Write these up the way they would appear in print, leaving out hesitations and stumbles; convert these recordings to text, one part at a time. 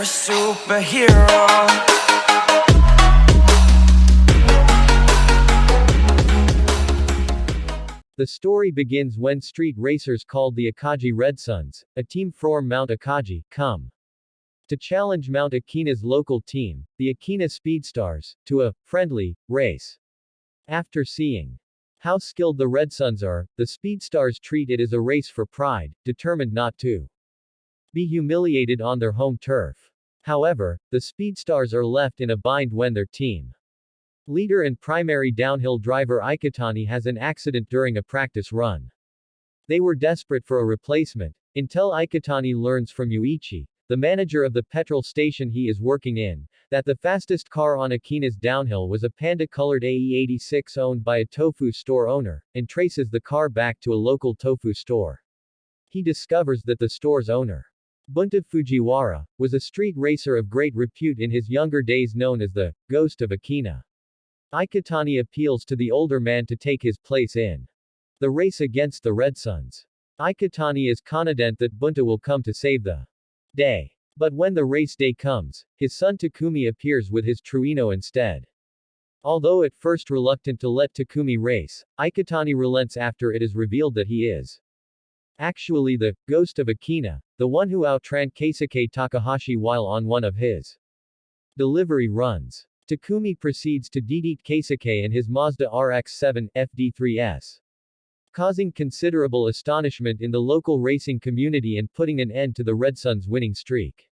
a superhero. The story begins when street racers called the Akagi Red Suns, a team from Mount Akagi, come to challenge Mount Akina's local team, the Akina Speedstars, to a friendly race. After seeing how skilled the Red Suns are, the Speedstars treat it as a race for pride, determined not to be humiliated on their home turf. However, the Speedstars are left in a bind when their team leader and primary downhill driver Iketani has an accident during a practice run. They were desperate for a replacement, until Iketani learns from Yuichi, the manager of the petrol station he is working in, that the fastest car on Akina's downhill was a panda-colored AE86 owned by a tofu store owner, and traces the car back to a local tofu store. He discovers that the store's owner, Bunta Fujiwara, was a street racer of great repute in his younger days known as the Ghost of Akina. Iketani appeals to the older man to take his place in the race against the Red Suns. Iketani is confident that Bunta will come to save the day. But when the race day comes, his son Takumi appears with his Truino instead. Although at first reluctant to let Takumi race, Iketani relents after it is revealed that he is actually the Ghost of Akina, the one who outran Keisuke Takahashi while on one of his delivery runs. Takumi proceeds to defeat Keisuke and his Mazda RX-7 FD3S, causing considerable astonishment in the local racing community and putting an end to the Red Suns' winning streak.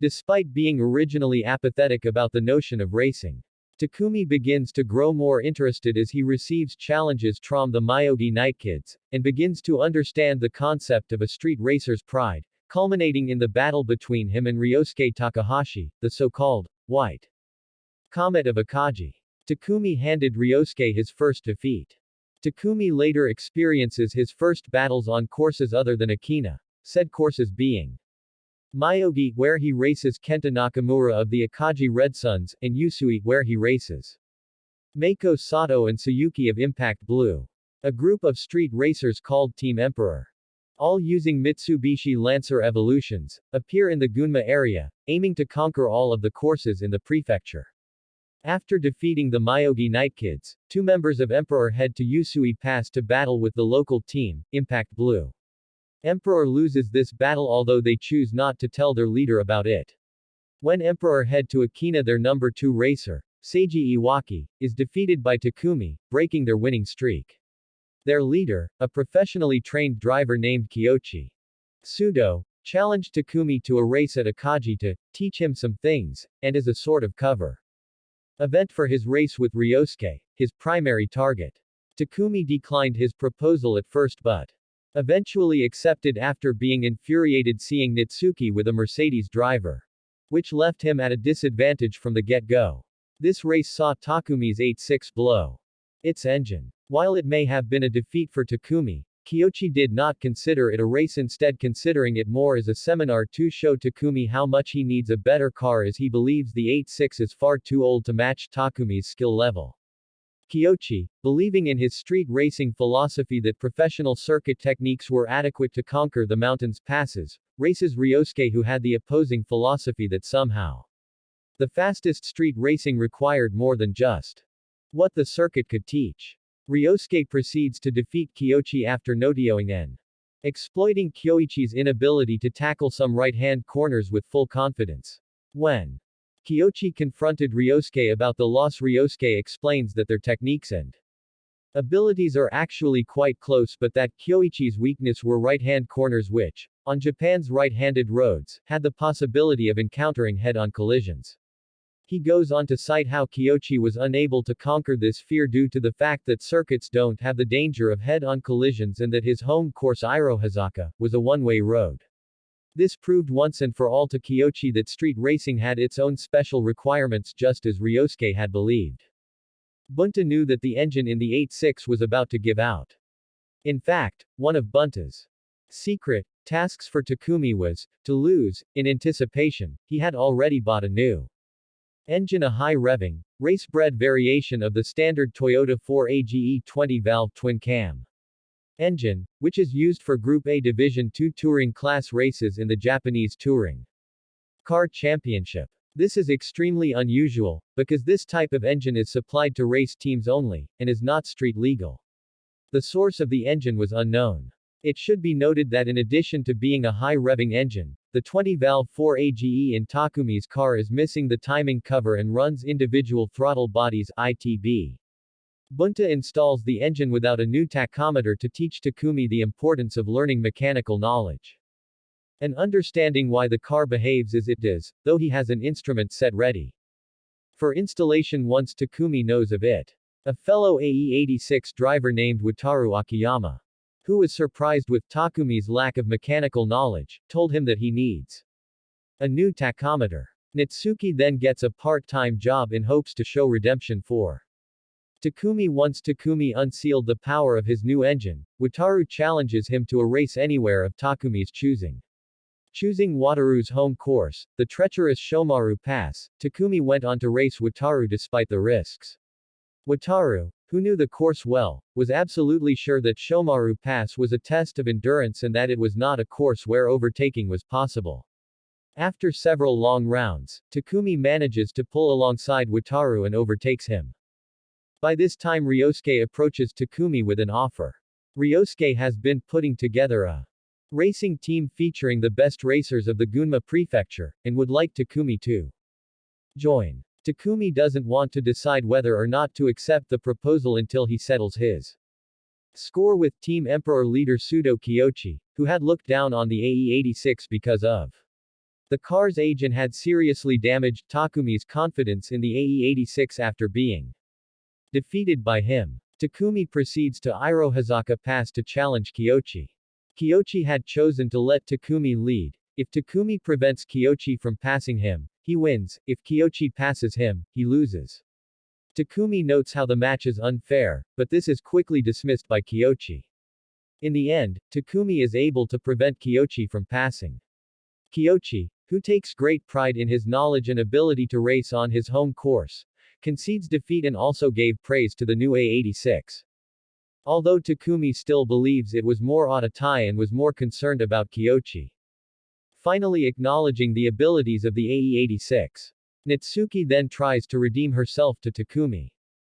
Despite being originally apathetic about the notion of racing, Takumi begins to grow more interested as he receives challenges from the Myogi Night Kids, and begins to understand the concept of a street racer's pride, culminating in the battle between him and Ryosuke Takahashi, the so-called White Comet of Akagi. Takumi handed Ryosuke his first defeat. Takumi later experiences his first battles on courses other than Akina, said courses being Myogi, where he races Kenta Nakamura of the Akagi Red Suns, and Usui, where he races Meiko Sato and Tsuyuki of Impact Blue, a group of street racers called Team Emperor. All using Mitsubishi Lancer Evolutions, appear in the Gunma area, aiming to conquer all of the courses in the prefecture. After defeating the Myogi Night Kids, two members of Emperor head to Usui Pass to battle with the local team, Impact Blue. Emperor loses this battle although they choose not to tell their leader about it. When Emperor head to Akina, their number 2 racer, Seiji Iwaki, is defeated by Takumi, breaking their winning streak. Their leader, a professionally trained driver named Kyoichi Sudo, challenged Takumi to a race at Akagi to teach him some things, and as a sort of cover event for his race with Ryosuke, his primary target. Takumi declined his proposal at first but eventually accepted after being infuriated seeing Nitsuki with a Mercedes driver, which left him at a disadvantage from the get-go. This race saw Takumi's 8-6 blow its engine. While it may have been a defeat for Takumi, Kyoichi did not consider it a race, instead considering it more as a seminar to show Takumi how much he needs a better car as he believes the 8-6 is far too old to match Takumi's skill level. Kyoichi, believing in his street racing philosophy that professional circuit techniques were adequate to conquer the mountain's passes, races Ryosuke, who had the opposing philosophy that somehow the fastest street racing required more than just what the circuit could teach. Ryosuke proceeds to defeat Kyoichi after notioning and exploiting Kyoichi's inability to tackle some right-hand corners with full confidence. When Kyoichi confronted Ryosuke about the loss, Ryosuke explains that their techniques and abilities are actually quite close, but that Kyoichi's weakness were right-hand corners which, on Japan's right-handed roads, had the possibility of encountering head-on collisions. He goes on to cite how Kyoichi was unable to conquer this fear due to the fact that circuits don't have the danger of head-on collisions and that his home course Irohazaka was a one-way road. This proved once and for all to Kyoichi that street racing had its own special requirements, just as Ryosuke had believed. Bunta knew that the engine in the 8-6 was about to give out. In fact, one of Bunta's secret tasks for Takumi was to lose. In anticipation, he had already bought a new engine, a high-revving, race-bred variation of the standard Toyota 4AGE 20-valve twin-cam engine, which is used for Group A Division II touring class races in the Japanese touring Car Championship. This is extremely unusual, because this type of engine is supplied to race teams only, and is not street legal. The source of the engine was unknown. It should be noted that in addition to being a high-revving engine, the 20-valve 4AGE in Takumi's car is missing the timing cover and runs individual throttle bodies ITB. Bunta installs the engine without a new tachometer to teach Takumi the importance of learning mechanical knowledge and understanding why the car behaves as it does, though he has an instrument set ready for installation once Takumi knows of it. A fellow AE-86 driver named Wataru Akiyama, who was surprised with Takumi's lack of mechanical knowledge, told him that he needs a new tachometer. Natsuki then gets a part-time job in hopes to show redemption for Takumi. Once Takumi unsealed the power of his new engine, Wataru challenges him to a race anywhere of Takumi's choosing. Choosing Wataru's home course, the treacherous Shomaru Pass, Takumi went on to race Wataru despite the risks. Wataru, who knew the course well, was absolutely sure that Shomaru Pass was a test of endurance and that it was not a course where overtaking was possible. After several long rounds, Takumi manages to pull alongside Wataru and overtakes him. By this time Ryosuke approaches Takumi with an offer. Ryosuke has been putting together a racing team featuring the best racers of the Gunma prefecture, and would like Takumi to join. Takumi doesn't want to decide whether or not to accept the proposal until he settles his score with Team Emperor leader Sudo Kiyoshi, who had looked down on the AE-86 because of the car's age and had seriously damaged Takumi's confidence in the AE-86 after being defeated by him. Takumi proceeds to Irohazaka Pass to challenge Kiyoshi. Kiyoshi had chosen to let Takumi lead. If Takumi prevents Kiyoshi from passing him, he wins. If Kiyoshi passes him, he loses. Takumi notes how the match is unfair, but this is quickly dismissed by Kiyoshi. In the end, Takumi is able to prevent Kiyoshi from passing. Kiyoshi, who takes great pride in his knowledge and ability to race on his home course, concedes defeat and also gave praise to the new A86. Although Takumi still believes it was more Otatai and was more concerned about Kiyoshi finally acknowledging the abilities of the AE-86. Natsuki then tries to redeem herself to Takumi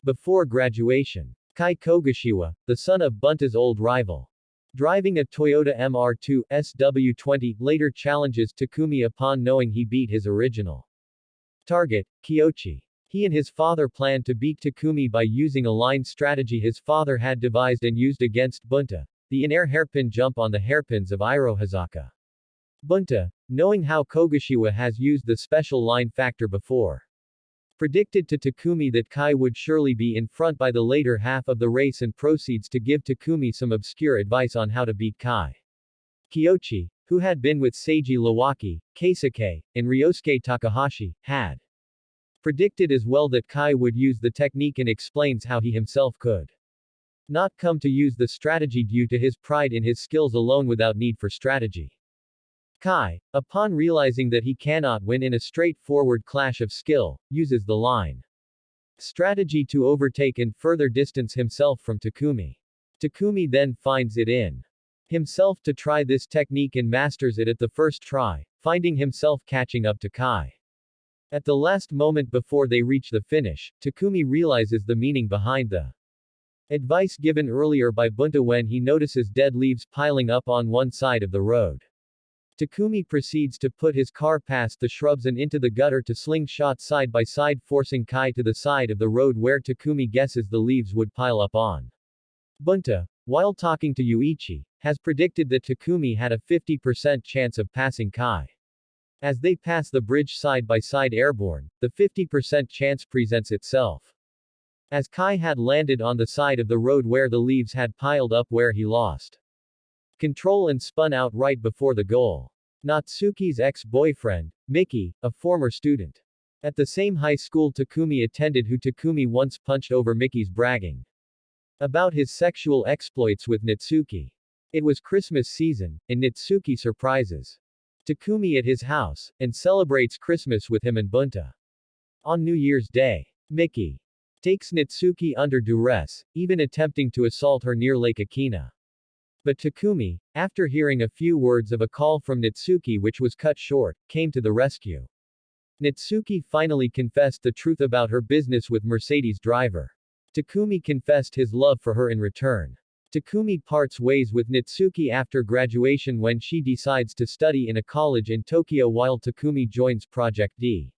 before graduation. Kai Kogashiwa, the son of Bunta's old rival, driving a Toyota MR2 SW20, later challenges Takumi upon knowing he beat his original target, Kiyoshi. He and his father planned to beat Takumi by using a line strategy his father had devised and used against Bunta, the in-air hairpin jump on the hairpins of Irohazaka. Bunta, knowing how Kogashiwa has used the special line factor before, predicted to Takumi that Kai would surely be in front by the later half of the race and proceeds to give Takumi some obscure advice on how to beat Kai. Kiyoshi, who had been with Seiji Iwaki, Keisuke, and Ryosuke Takahashi, had predicted as well that Kai would use the technique and explains how he himself could not come to use the strategy due to his pride in his skills alone without need for strategy. Kai, upon realizing that he cannot win in a straightforward clash of skill, uses the line strategy to overtake and further distance himself from Takumi. Takumi then finds it in himself to try this technique and masters it at the first try, finding himself catching up to Kai. At the last moment before they reach the finish, Takumi realizes the meaning behind the advice given earlier by Bunta when he notices dead leaves piling up on one side of the road. Takumi proceeds to put his car past the shrubs and into the gutter to slingshot side by side, forcing Kai to the side of the road where Takumi guesses the leaves would pile up on. Bunta, while talking to Yuichi, has predicted that Takumi had a 50% chance of passing Kai. As they pass the bridge side by side airborne, the 50% chance presents itself. As Kai had landed on the side of the road where the leaves had piled up where he lost control and spun out right before the goal. Natsuki's ex-boyfriend, Miki, a former student at the same high school Takumi attended who Takumi once punched over Miki's bragging about his sexual exploits with Natsuki. It was Christmas season, and Natsuki surprises Takumi at his house, and celebrates Christmas with him and Bunta. On New Year's Day, Miki takes Natsuki under duress, even attempting to assault her near Lake Akina. But Takumi, after hearing a few words of a call from Natsuki which was cut short, came to the rescue. Natsuki finally confessed the truth about her business with Mercedes driver. Takumi confessed his love for her in return. Takumi parts ways with Natsuki after graduation when she decides to study in a college in Tokyo while Takumi joins Project D.